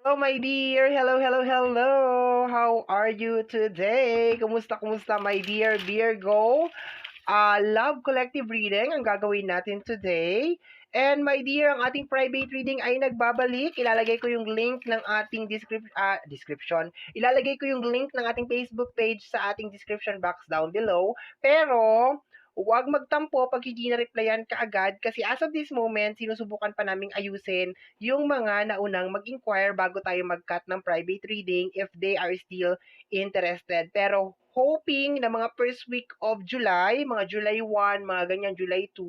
Oh my dear, hello, hello, hello. How are you today? Kumusta, my dear Virgo? Love collective reading ang gagawin natin today. And my dear, ang ating private reading ay nagbabalik. Ilalagay ko yung link ng ating description. Ilalagay ko yung link ng ating Facebook page sa ating description box down below. Pero, huwag magtampo pag hindi na-replyan kaagad kasi as of this moment, sinusubukan pa naming ayusin yung mga naunang mag-inquire bago tayo mag-cut ng private reading if they are still interested. Pero hoping na mga first week of July, mga July 1, mga ganyan July 2,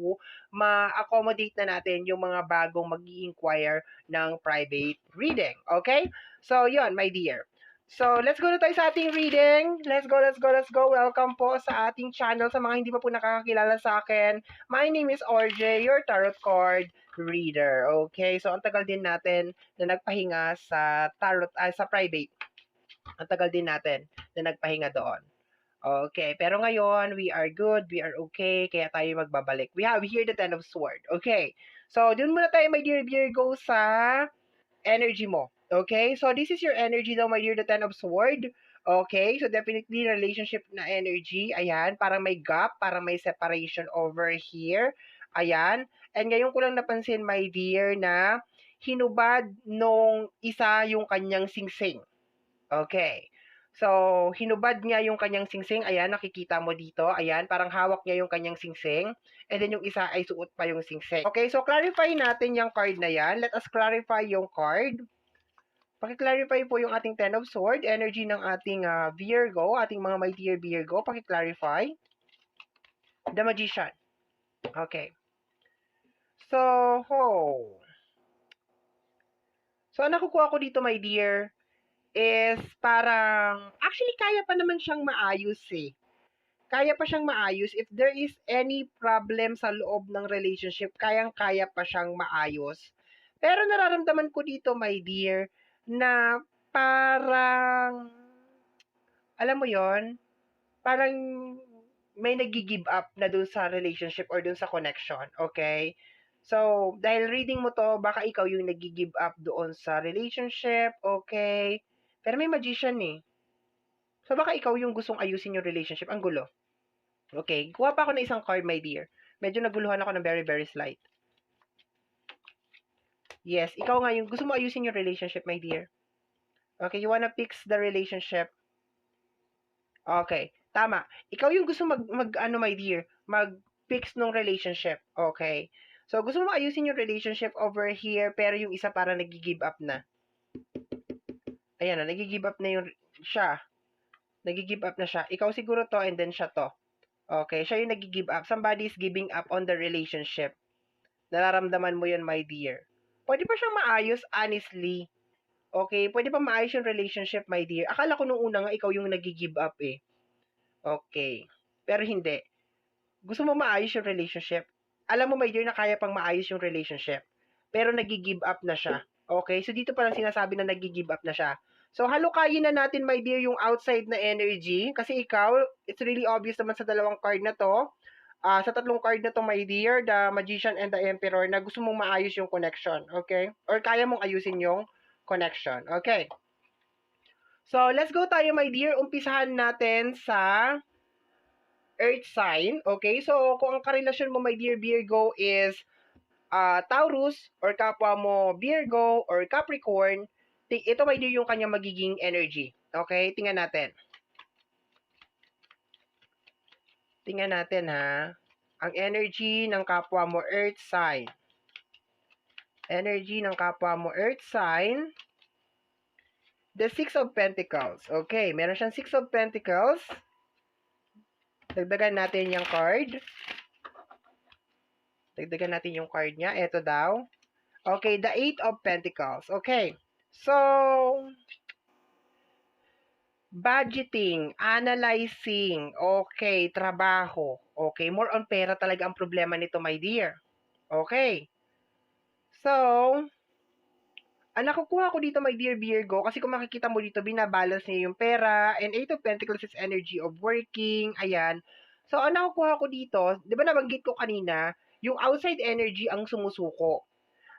ma-accommodate na natin yung mga bagong mag-inquire ng private reading. Okay? So, yon my dear. So, let's go na tayo sa ating reading. Let's go, let's go, let's go. Welcome po sa ating channel. Sa mga hindi pa po nakakakilala sa akin, my name is RJ, your tarot card reader. Okay? So, ang tagal din natin na nagpahinga sa tarot, sa private. Ang tagal din natin na nagpahinga doon. Okay, pero ngayon, we are good, we are okay, kaya tayo magbabalik. We have here the Ten of Swords. Okay, so dun muna tayo, my dear Virgo, sa energy mo. Okay, so this is your energy daw, my dear, the Ten of Swords. Okay, so definitely relationship na energy. Ayan, parang may gap, parang may separation over here. Ayan, and ngayon ko lang napansin, my dear, na hinubad nung isa yung kanyang singsing. Okay. So, hinubad niya yung kanyang singsing. Ayan, nakikita mo dito. Ayan, parang hawak niya yung kanyang singsing. And then yung isa ay suot pa yung singsing. Okay, so clarify natin yung card na yan. Let us clarify yung card. Paki-clarify po yung ating Ten of Swords, energy ng ating Virgo, ating mga my dear Virgo. Paki-clarify. The Magician. Okay. So, So, ang nakukuha ko dito, my dear, is parang, actually, kaya pa naman siyang maayos eh. Kaya pa siyang maayos. If there is any problem sa loob ng relationship, kayang-kaya pa siyang maayos. Pero nararamdaman ko dito, my dear, na parang, alam mo yon, parang may nag-give up na dun sa relationship or dun sa connection, okay? So, dahil reading mo to, baka ikaw yung nag-give up doon sa relationship, okay? Pero may magician eh. So, baka ikaw yung gustong ayusin yung relationship. Ang gulo. Okay, kuha pa ako ng isang card, my dear. Medyo naguluhan ako ng very, very slight. Yes, ikaw nga yung gusto mo ayusin yung relationship, my dear. Okay, you wanna fix the relationship. Okay, tama. Ikaw yung gusto ano, my dear, mag-fix ng relationship. Okay. So, gusto mo ayusin yung relationship over here, pero yung isa para nag-give up na. Ayan na, nag-give up na yung siya. Nag-give up na siya. Ikaw siguro to, and then siya to. Okay, siya yung nag-give up. Somebody is giving up on the relationship. Nararamdaman mo yun, my dear. Pwede pa siyang maayos, honestly. Okay, pwede pa maayos yung relationship, my dear. Akala ko nung una nga ikaw yung nag-give up eh. Okay. Pero hindi. Gusto mo maayos yung relationship. Alam mo, my dear, na kaya pang maayos yung relationship. Pero nag-give up na siya. Okay? So, dito pa lang sinasabi na nag-give up na siya. So, halukayin na natin, my dear, yung outside na energy. Kasi ikaw, it's really obvious naman sa dalawang card na to. Sa tatlong card na to, my dear, the Magician and the Emperor, na gusto mong maayos yung connection. Okay? Or kaya mong ayusin yung connection. Okay? So, let's go tayo, my dear. Umpisahan natin sa Earth sign. Okay? So, kung ang karelasyon mo, my dear Virgo, is Taurus, or kapwa mo Virgo, or Capricorn, ito, my dear, yung kanyang magiging energy. Okay? Tingnan natin. Tingnan natin, ha? Ang energy ng kapwa mo Earth sign. Energy ng kapwa mo Earth sign. The Six of Pentacles. Okay, meron siyang Six of Pentacles. Dagdagan natin yung card. Dagdagan natin yung card niya. Ito daw. Okay, the Eight of Pentacles. Okay. So, budgeting, analyzing, okay, trabaho. Okay, more on pera talaga ang problema nito, my dear. Okay. So, ang nakukuha ko dito, my dear Virgo, kasi kung makikita mo dito, binabalance niya yung pera, and Eight of Pentacles is energy of working, ayan. So, ang nakukuha ko dito, di ba nabanggit ko kanina, yung outside energy ang sumusuko.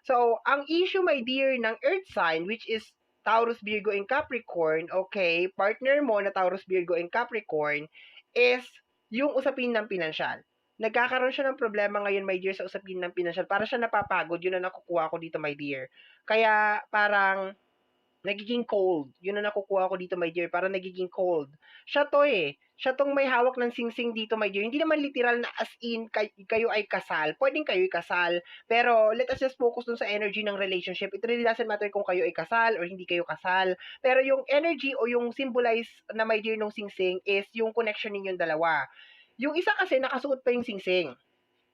So, ang issue, my dear, ng earth sign, which is Taurus, Virgo, and Capricorn, okay, partner mo na Taurus, Virgo, and Capricorn is yung usapin ng pinansyal. Nagkakaroon siya ng problema ngayon, my dear, sa usapin ng pinansyal. Para siya napapagod, yun ang nakukuha ko dito, my dear. Kaya parang nagiging cold. Yun ang nakukuha ko dito, my dear. Parang nagiging cold. Siya to eh. Siya tong may hawak ng singsing dito, my dear. Hindi naman literal na as in kayo ay kasal. Pwedeng kayo ay kasal. Pero let us just focus dun sa energy ng relationship. It really doesn't matter kung kayo ay kasal or hindi kayo kasal. Pero yung energy o yung symbolize na, my dear, ng singsing is yung connection ninyong dalawa. Yung isa kasi nakasuot pa yung singsing.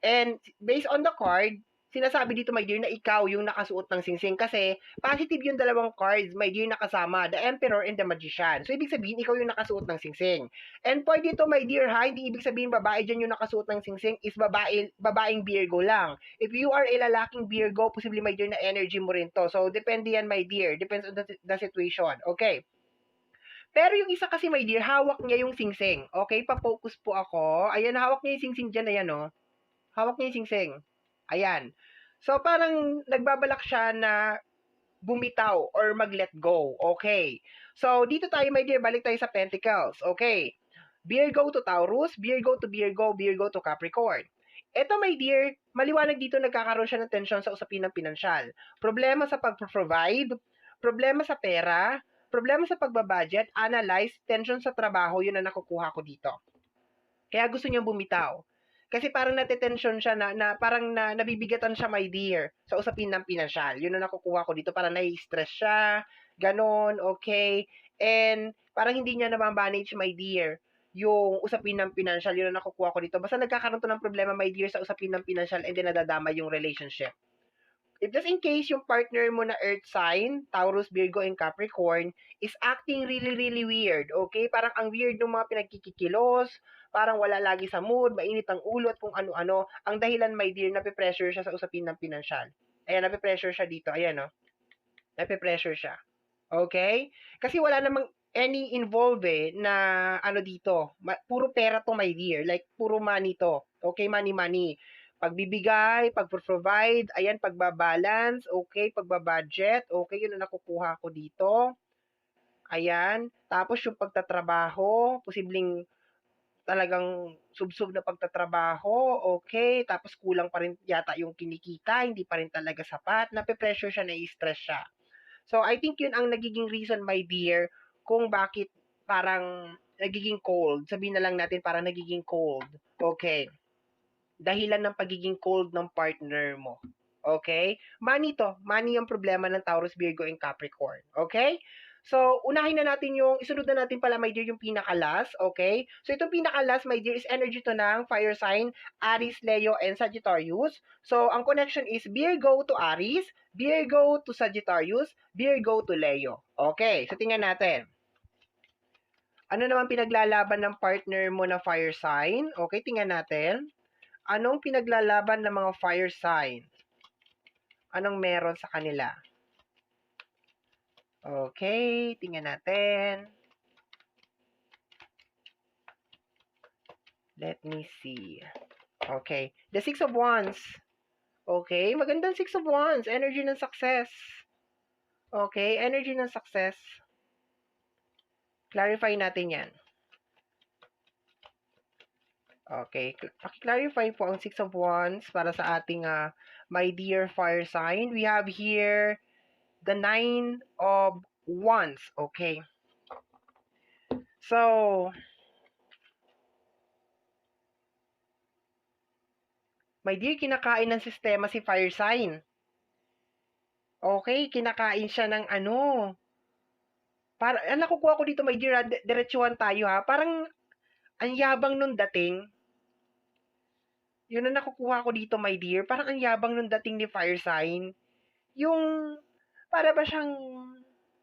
And based on the card, sinasabi dito, my dear, na ikaw yung nakasuot ng singsing kasi positive yung dalawang cards, my dear, nakasama, the Emperor and the Magician. So, ibig sabihin, ikaw yung nakasuot ng singsing. And pwede ito, my dear, ha, hindi ibig sabihin babae dyan yung nakasuot ng singsing is babaeng Virgo lang. If you are a lalaking Virgo, possibly, my dear, na energy mo rin to. So, depende yan, my dear. Depends on the situation. Okay. Pero yung isa kasi, my dear, hawak niya yung singsing. Okay, pa-focus po ako. Ayan, hawak niya yung singsing dyan, ayan, oh. Hawak niya yung singsing. Ayan. So, parang nagbabalak siya na bumitaw or mag-let go. Okay. So, dito tayo, my dear, balik tayo sa Pentacles. Okay. Virgo to Taurus, Virgo to Virgo, Virgo to Capricorn. Ito, my dear, maliwanag dito nagkakaroon siya ng tension sa usapin ng pinansyal. Problema sa pag-provide, problema sa pera, problema sa pagbabudget, analyze, tension sa trabaho, yun ang nakukuha ko dito. Kaya gusto niyang bumitaw. Kasi parang natetensyon siya na parang nabibigatan siya, my dear, sa usapin ng pinansyal. Yun ang nakukuha ko dito. Parang nai-stress siya, ganon, okay? And parang hindi niya na-manage, my dear, yung usapin ng pinansyal. Yun ang nakukuha ko dito. Basta nagkakaroon to ng problema, my dear, sa usapin ng pinansyal and then nadadama yung relationship. If just in case yung partner mo na earth sign, Taurus, Virgo, and Capricorn, is acting really, really weird, okay? Parang ang weird ng mga pinagkikikilos, parang wala lagi sa mood, mainit ang ulo at kung ano-ano. Ang dahilan, my dear, nape-pressure siya sa usapin ng pinansyal. Ayan, nape-pressure siya dito. Ayan, no? Nape-pressure siya. Okay? Kasi wala namang any involved na ano dito. Puro pera to, my dear. Like, puro money to. Okay, money. Pagbibigay, pag-provide, ayan, pagbabalance, okay, pagbabudget, okay, yun ang nakukuha ko dito. Ayan, tapos yung pagtatrabaho, posibleng talagang subsob na pagtatrabaho, okay, tapos kulang pa rin yata yung kinikita, hindi pa rin talaga sapat, nape-pressure siya, na-stress siya. So, I think yun ang nagiging reason, my dear, kung bakit parang nagiging cold. Sabihin na lang natin parang nagiging cold. Okay. Dahilan ng pagiging cold ng partner mo. Okay? Money to. Money yung problema ng Taurus, Virgo, and Capricorn. Okay? So, unahin na natin isunod na natin pala, my dear, yung pinaka-last. Okay? So, itong pinaka-last, my dear, is energy to ng fire sign, Aries, Leo, and Sagittarius. So, ang connection is Virgo to Aries, Virgo to Sagittarius, Virgo to Leo. Okay? So, tingnan natin. Ano naman pinaglalaban ng partner mo na fire sign? Okay, tingnan natin. Anong pinaglalaban ng mga fire sign? Anong meron sa kanila? Okay, tingnan natin. Let me see. Okay, the Six of Wands. Okay, magandang Six of Wands. Energy ng success. Okay, energy ng success. Clarify natin yan. Okay, paki-clarify po ang Six of Wands para sa ating my dear fire sign. We have here the Nine of Wands. Okay. So, my dear, kinakain ng sistema si fire sign. Okay, kinakain siya ng ano. Nakukuha ko dito, my dear, diretsuhan tayo ha. Parang ang yabang nung dating. Yun ang nakukuha ko dito, my dear. Parang ang yabang nung dating ni fire sign. Yung, para ba siyang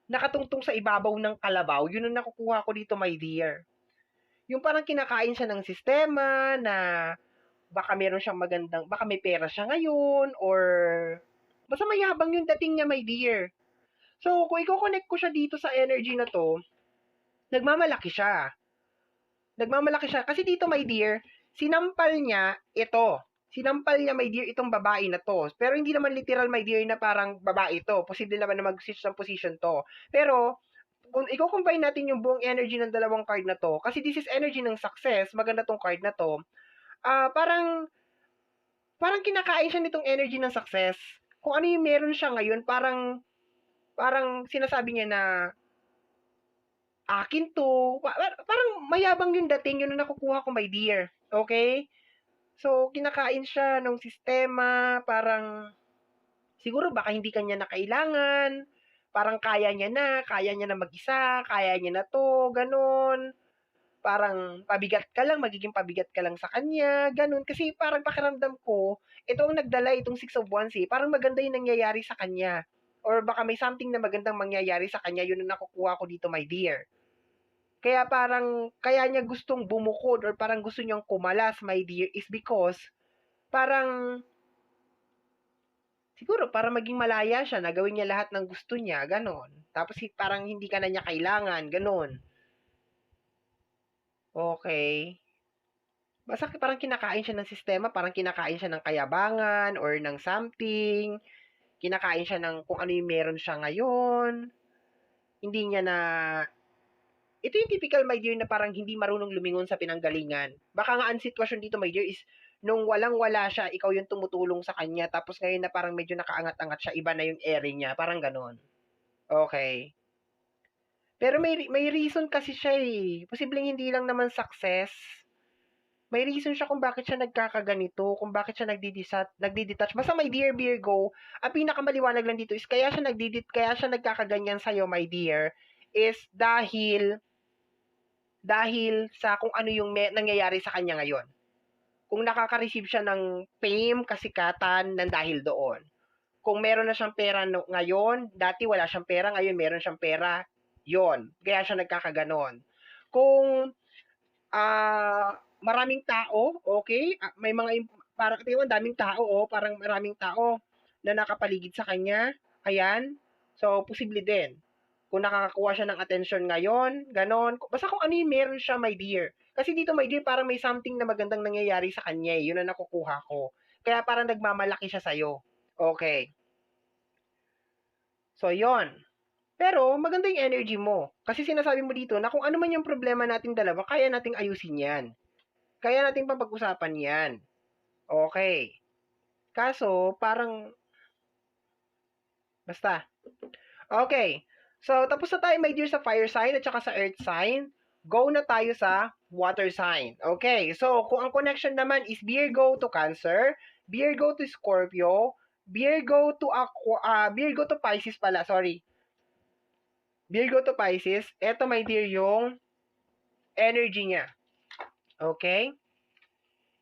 nakatungtong sa ibabaw ng kalabaw. Yun ang nakukuha ko dito, my dear. Yung parang kinakain siya ng sistema na baka meron siyang baka may pera siya ngayon or basta mayabang yung dating niya, my dear. So, kung i-connect ko siya dito sa energy na to, nagmamalaki siya. Nagmamalaki siya. Kasi dito, my dear, sinampal niya ito. Sinampal niya, my dear, itong babae na 'to. Pero hindi naman literal, my dear, na parang babae 'to. Posible naman na mag-switch ng position 'to. Pero kung iko-combine natin yung buong energy ng dalawang card na 'to, kasi this is energy ng success, maganda 'tong card na 'to, parang parang kinakain siya nitong energy ng success. Kung ano yung meron siya ngayon, parang parang sinasabi niya na, "Akin 'to." Parang mayabang yung dating, yun ang nakukuha ko, my dear, okay. So, kinakain siya ng sistema, parang siguro baka hindi ka niya na kailangan, parang kaya niya na mag-isa, kaya niya na 'to, gano'n. Parang pabigat ka lang, magiging pabigat ka lang sa kanya, gano'n. Kasi parang pakiramdam ko, ito ang nagdala, itong Six of Wands, eh, parang maganda yung nangyayari sa kanya or baka may something na magandang mangyayari sa kanya, yun ang nakukuha ko dito, my dear. Kaya parang kaya niya gustong bumukod or parang gusto niyang kumalas, my dear, is because parang siguro para maging malaya siya na gawin niya lahat ng gusto niya, gano'n. Tapos parang hindi ka na niya kailangan, gano'n. Okay. Basta parang kinakain siya ng sistema, parang kinakain siya ng kayabangan or ng something, kinakain siya ng kung ano yung meron siya ngayon, hindi niya na ito yung typical, my dear, na parang hindi marunong lumingon sa pinanggalingan. Baka nga ang sitwasyon dito, my dear, is nung walang-wala siya, ikaw yung tumutulong sa kanya, tapos ngayon na parang medyo nakaangat-angat siya, iba na yung ere niya, parang gano'n. Okay. Pero may reason kasi siya, eh. Posibleng hindi lang naman success. May reason siya kung bakit siya nagkakaganito, kung bakit siya nagdi-detach. Basta, my dear Virgo, ang pinakamaliwanag lang dito is kaya siya nagkakaganyan sa'yo, my dear, is dahil sa kung ano yung nangyayari sa kanya ngayon. Kung nakaka-receive siya ng fame, kasikatan, ng dahil doon. Kung meron na siyang pera ngayon, dati wala siyang pera, ngayon meron siyang pera, yon. Kaya siya nagkakaganon. Kung maraming tao, okay, may mga, parang tingnan mo, daming tao, oh, parang maraming tao na nakapaligid sa kanya, ayan. So, posible din. Kung nakakakuha siya ng attention ngayon, ganon. Basta kung ano yung meron siya, my dear. Kasi dito, my dear, parang may something na magandang nangyayari sa kanya, eh. Yun ang nakukuha ko. Kaya parang nagmamalaki siya sa'yo. Okay. So, yon. Pero maganda yung energy mo. Kasi sinasabi mo dito na kung ano man yung problema nating dalawa, kaya nating ayusin yan. Kaya nating papag-usapan yan. Okay. Kaso, parang, basta. Okay. So, tapos na tayo, my dear, sa fire sign at saka sa earth sign. Go na tayo sa water sign. Okay. So, kung ang connection naman is Virgo to Cancer, Virgo to Scorpio, Virgo to Pisces pala, sorry. Virgo to Pisces, eto, my dear, yung energy niya. Okay?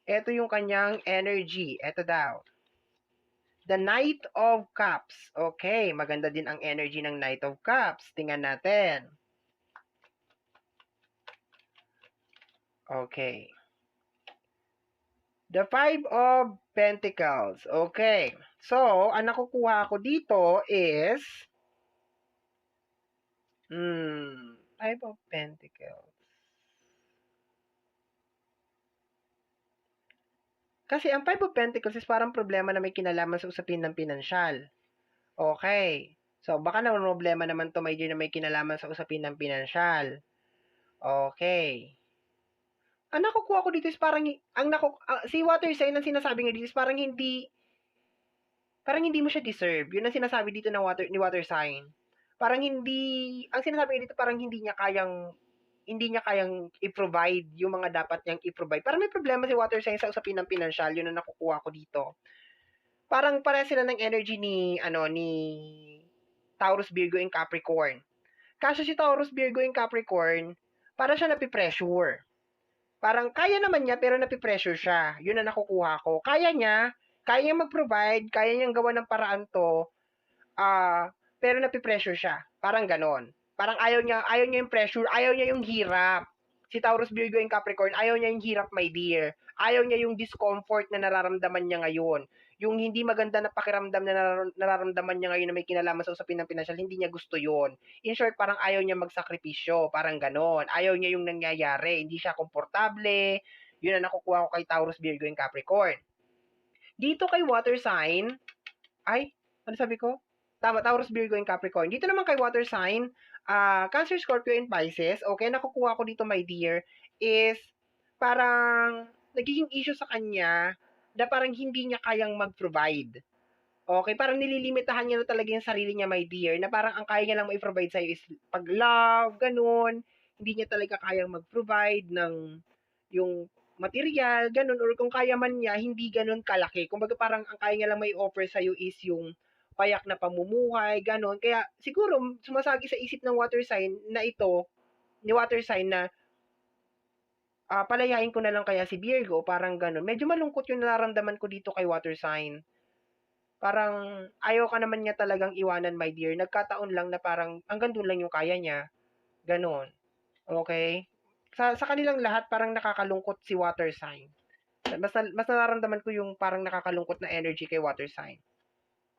Ito yung kanyang energy. Ito daw. The Knight of Cups. Okay, maganda din ang energy ng Knight of Cups. Tingnan natin. Okay. The Five of Pentacles. Okay. So, ang nakukuha ko dito is Five of Pentacles. Kasi ang Five of Pentacles is parang problema na may kinalaman sa usapin ng pinansyal. Okay. So, baka naman problema naman to, my dear, na may kinalaman sa usapin ng pinansyal. Okay. Ang nakukuha ko dito is parang, si water sign ang sinasabi nga dito is parang hindi mo siya deserve. Yun ang sinasabi dito ng ni water sign. Parang ang sinasabi nga dito parang hindi niya kayang i-provide yung mga dapat niyang i-provide. Parang may problema si water sign sa usapin ng pinansyal, yun ang nakukuha ko dito. Parang pareha sila ng energy ni Taurus, Virgo, and Capricorn. Kaso si Taurus, Virgo, and Capricorn, para siya napipressure. Parang kaya naman niya pero napipressure siya. Yun ang nakukuha ko. Kaya niya mag-provide, kaya niyang gawa ng paraan to, pero napipressure siya. Parang ganon. Parang ayaw niya yung pressure, ayaw niya yung hirap. Si Taurus, Virgo, and Capricorn, ayaw niya yung hirap, my dear. Ayaw niya yung discomfort na nararamdaman niya ngayon. Yung hindi maganda na pakiramdam na nararamdaman niya ngayon na may kinalaman sa usapin ng pinansyal, hindi niya gusto yon. In short, parang ayaw niya magsakripisyo, parang ganon. Ayaw niya yung nangyayari, hindi siya komportable. Yun ang nakukuha ko kay Taurus, Virgo, and Capricorn. Dito kay water sign, ay, ano sabi ko? Tama, Taurus, Virgo, and Capricorn. Dito naman kay water sign, Cancer, Scorpio, and Pisces, okay, nakukuha ko dito, my dear, is parang nagiging issue sa kanya na parang hindi niya kayang mag-provide. Okay, parang nililimitahan niya na talaga yung sarili niya, my dear, na parang ang kaya niya lang mai-provide sa'yo is pag-love, ganun. Hindi niya talaga kayang mag-provide ng yung material, ganun, or kung kaya man niya, hindi ganun kalaki. Kumbaga parang ang kaya niya lang may offer sa'yo is yung payak na pamumuhay, ganun. Kaya siguro sumasagi sa isip ng water sign na ito, ni water sign na palayain ko na lang kaya si Virgo, parang ganun. Medyo malungkot yung nararamdaman ko dito kay water sign. Parang ayaw ka naman niya talagang iwanan, my dear. Nagkataon lang na parang hanggang doon lang yung kaya niya. Ganon. Okay? Sa kanilang lahat, parang nakakalungkot si water sign. Mas nararamdaman ko yung parang nakakalungkot na energy kay water sign.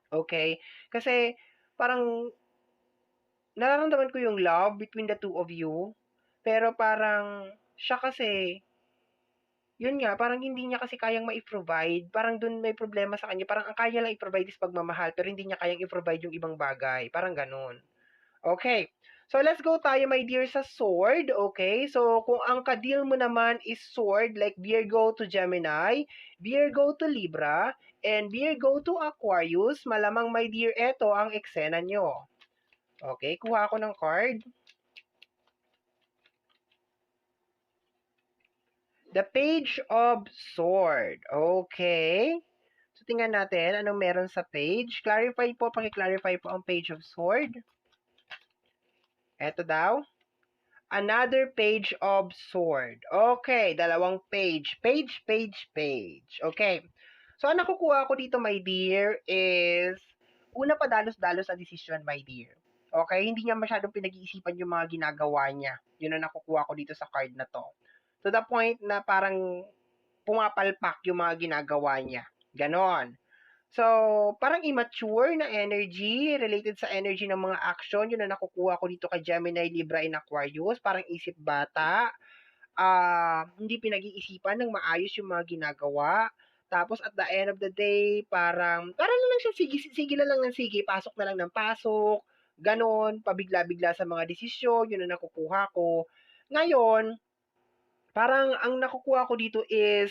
Okay? Kasi parang nararamdaman ko yung love between the two of you. Pero parang siya kasi yun nga, parang hindi niya kasi kayang mai-provide. Parang dun may problema sa kanya. Parang ang kaya lang i-provide is pagmamahal, pero hindi niya kayang i-provide yung ibang bagay. Parang ganun. Okay. So, let's go tayo, my dear, sa sword. Okay. So, kung ang kadil mo naman is sword, like Virgo to Gemini, Virgo to Libra, and Virgo to Aquarius, malamang, my dear, eto ang eksena nyo. Okay. Kuha ako ng card. The Page of Sword. Okay. So, tingnan natin anong meron sa page. Clarify po, paki-clarify po ang Page of Sword. Eto daw. Another Page of Sword. Okay, dalawang page. Page. Okay. So, ang nakukuha ko dito, my dear, is una pa dalos-dalos sa decision, my dear. Okay, hindi niya masyadong pinag-iisipan yung mga ginagawa niya. Yun ang nakukuha ko dito sa card na to. To the point na parang pumapalpak yung mga ginagawa niya. Ganon. So, parang immature na energy related sa energy ng mga action. Yun na nakukuha ko dito kay Gemini, Libra, and Aquarius. Parang isip bata. Hindi pinag-iisipan ng maayos yung mga ginagawa. Tapos at the end of the day, parang na lang siya, sige na lang ng sige, pasok na lang ng pasok. Ganon, pabigla-bigla sa mga desisyon. Yun na nakukuha ko. Ngayon, parang ang nakukuha ko dito is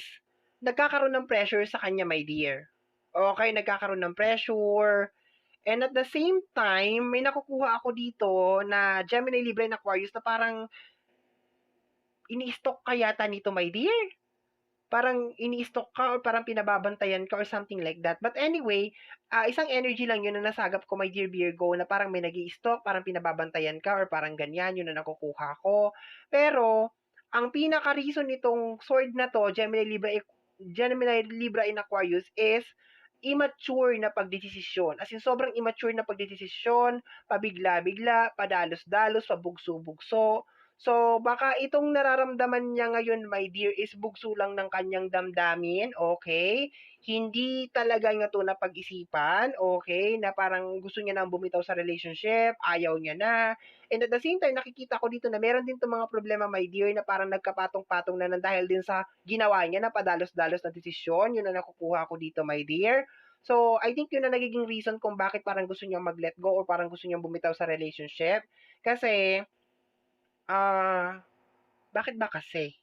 nagkakaroon ng pressure sa kanya, my dear. Okay, nagkakaroon ng pressure. And at the same time, may nakukuha ako dito na Gemini, Libra, and Aquarius na parang ini-stock ka yata nito, my dear. Parang ini-stock ka or parang pinababantayan ka or something like that. But anyway, isang energy lang yun na nasagap ko, my dear Virgo, na parang may nag-i-stock, parang pinababantayan ka or parang ganyan, yun na nakukuha ko. Pero, ang pinaka-reason nitong sword na to, Gemini, Libra, in Aquarius, is immature na pagdesisyon. As in, sobrang immature na pagdesisyon, pabigla-bigla, padalos-dalos, pabugso-bugso. So, baka itong nararamdaman niya ngayon, my dear, is bugso lang ng kanyang damdamin, okay? Hindi talaga niya to napag-isipan, okay? Na parang gusto niya nang bumitaw sa relationship, ayaw niya na. And at the same time, nakikita ko dito na meron din itong mga problema, my dear, na parang nagkapatong-patong na dahil din sa ginawa niya na padalos-dalos na desisyon. Yun na nakukuha ko dito, my dear. So, I think yun na nagiging reason kung bakit parang gusto niya mag-let go or parang gusto niya bumitaw sa relationship. Kasi, bakit ba kasi?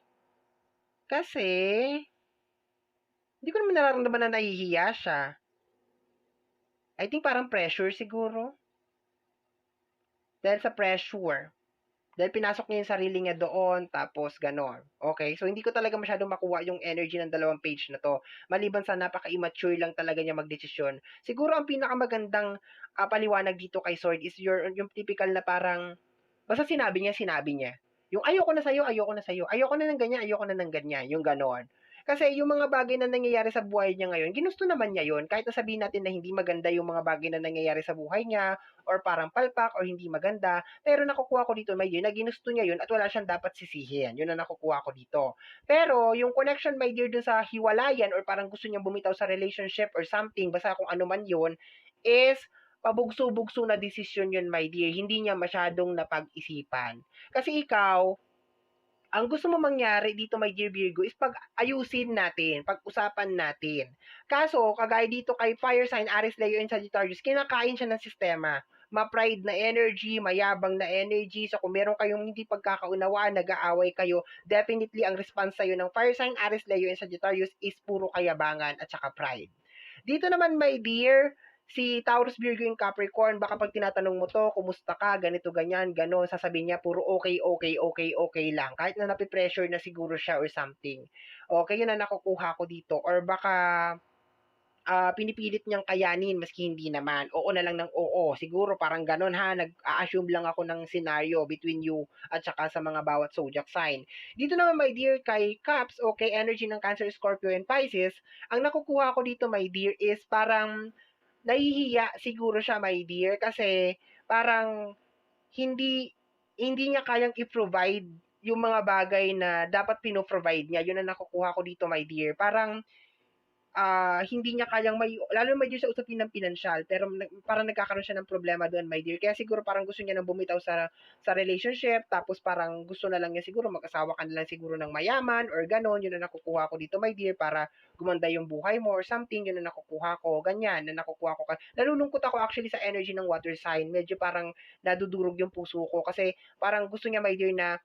Kasi, hindi ko naman nararamdaman na nahihiya siya. I think parang pressure siguro. Dahil sa pressure. Dahil pinasok niya yung sarili niya doon, tapos ganon. Okay? So, hindi ko talaga masyadong makuha yung energy ng dalawang page na to. Maliban sa napaka-immature lang talaga niya magdesisyon. Siguro ang pinakamagandang paliwanag dito kay Sword is yung typical na parang, basta sinabi niya. Yung ayoko na sa'yo, ayoko na ng ganyan, yung ganon. Kasi yung mga bagay na nangyayari sa buhay niya ngayon, ginusto naman niya yun. Kahit na sabihin natin na hindi maganda yung mga bagay na nangyayari sa buhay niya, or parang palpak, or hindi maganda, pero nakukuha ko dito, my dear, na ginusto niya yun at wala siyang dapat sisihin. Yun ang nakukuha ko dito. Pero, yung connection, my dear, dun sa hiwalayan, or parang gusto niyang bumitaw sa relationship or something, basta kung ano man yun, is pabugso-bugso na desisyon yun, my dear. Hindi niya masyadong napag-isipan. Kasi ikaw, ang gusto mo mangyari dito, my dear Virgo, is pag-ayusin natin, pag-usapan natin. Kaso, kagaya dito kay Fire Sign, Aries, Leo, and Sagittarius, kinakain siya ng sistema. Ma-pride na energy, mayabang na energy. So, kung meron kayong hindi pagkakaunawaan, nag-aaway kayo, definitely ang response sa'yo ng Fire Sign, Aries, Leo, and Sagittarius is puro kayabangan at saka pride. Dito naman, my dear, si Taurus, Virgo, and Capricorn, baka pag tinatanong mo to, kumusta ka, ganito, ganyan, gano'n, sasabihin niya, puro okay, okay, okay, okay lang. Kahit na napipressure na siguro siya or something. Okay, yun na nakukuha ko dito. Or baka pinipilit niyang kayanin maski hindi naman. Oo na lang ng oo. Siguro parang ganun ha. Nag-a-assume lang ako ng scenario between you at saka sa mga bawat zodiac sign. Dito naman, my dear, kay Caps, okay, energy ng Cancer, Scorpio, and Pisces, ang nakukuha ko dito, my dear, is parang nahihiya siguro siya, my dear, kasi parang hindi hindi niya kayang i-provide yung mga bagay na dapat pino-provide niya. Yun ang nakukuha ko dito, my dear. Parang hindi niya kayang lalo na may sa usapin ng pinansyal, pero parang nagkakaroon siya ng problema doon, my dear. Kaya siguro parang gusto niya nang bumitaw sa relationship, tapos parang gusto na lang niya siguro mag-asawa ka na lang siguro ng mayaman or ganon. Yun ang nakukuha ko dito, my dear, para gumanda yung buhay mo or something. Yun ang nakukuha ko. Ganyan, na nakukuha ko. Nalulungkot ako actually sa energy ng water sign. Medyo parang nadudurog yung puso ko kasi parang gusto niya, my dear, na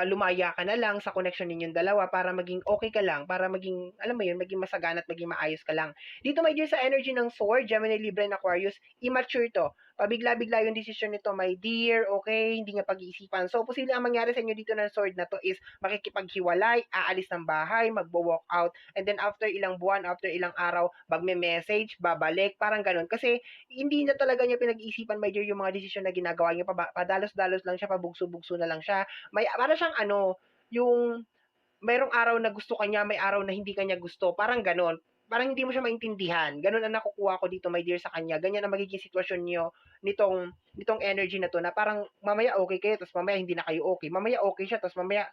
lumaya ka na lang sa connection ninyong dalawa para maging okay ka lang, para maging, alam mo yun, maging masagana at maging maayos ka lang. Dito, my dear, sa energy ng Sword, Gemini, Libra, and Aquarius, immature to. Pabigla-bigla yung decision nito, my dear, okay, hindi niya pag-iisipan. So, posible ang mangyari sa inyo dito ng Sword na to is makikipaghiwalay, aalis ng bahay, magbo-walk out, and then after ilang buwan, after ilang araw, magme-message, babalik, parang ganun. Kasi, hindi na talaga niya pinag-iisipan, my dear, yung mga desisyon na ginagawa niya, padalos-dalos lang siya, pabugso-bugso na lang siya, may para siyang ano, yung mayroong araw na gusto kanya, may araw na hindi kanya gusto, parang gano'n. Parang hindi mo siya maintindihan. Gano'n ang nakukuha ko dito, my dear, sa kanya. Ganyan ang magiging sitwasyon niyo nitong energy na 'to, na parang mamaya okay kayo, tapos mamaya hindi na kayo okay. Mamaya okay siya, tapos mamaya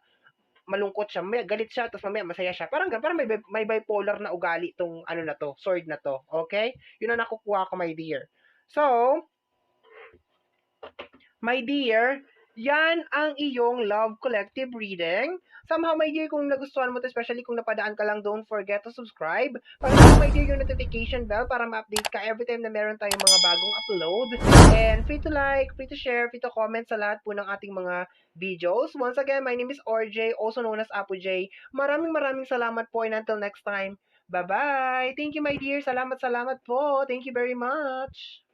malungkot siya, mamaya galit siya, tapos mamaya masaya siya. Parang parang may bipolar na ugali 'tong ano na 'to, sword na 'to, okay? 'Yun ang nakukuha ko, my dear. So, my dear, yan ang iyong Love Collective reading. Somehow, my dear, kung nagustuhan mo to, especially kung napadaan ka lang, don't forget to subscribe. Pakita, my dear, yung notification bell para ma-update ka every time na meron tayong mga bagong upload. And free to like, free to share, free to comment sa lahat po ng ating mga videos. Once again, my name is RJ, also known as Apo J. Maraming salamat po, and until next time, bye-bye! Thank you, my dear. Salamat po. Thank you very much.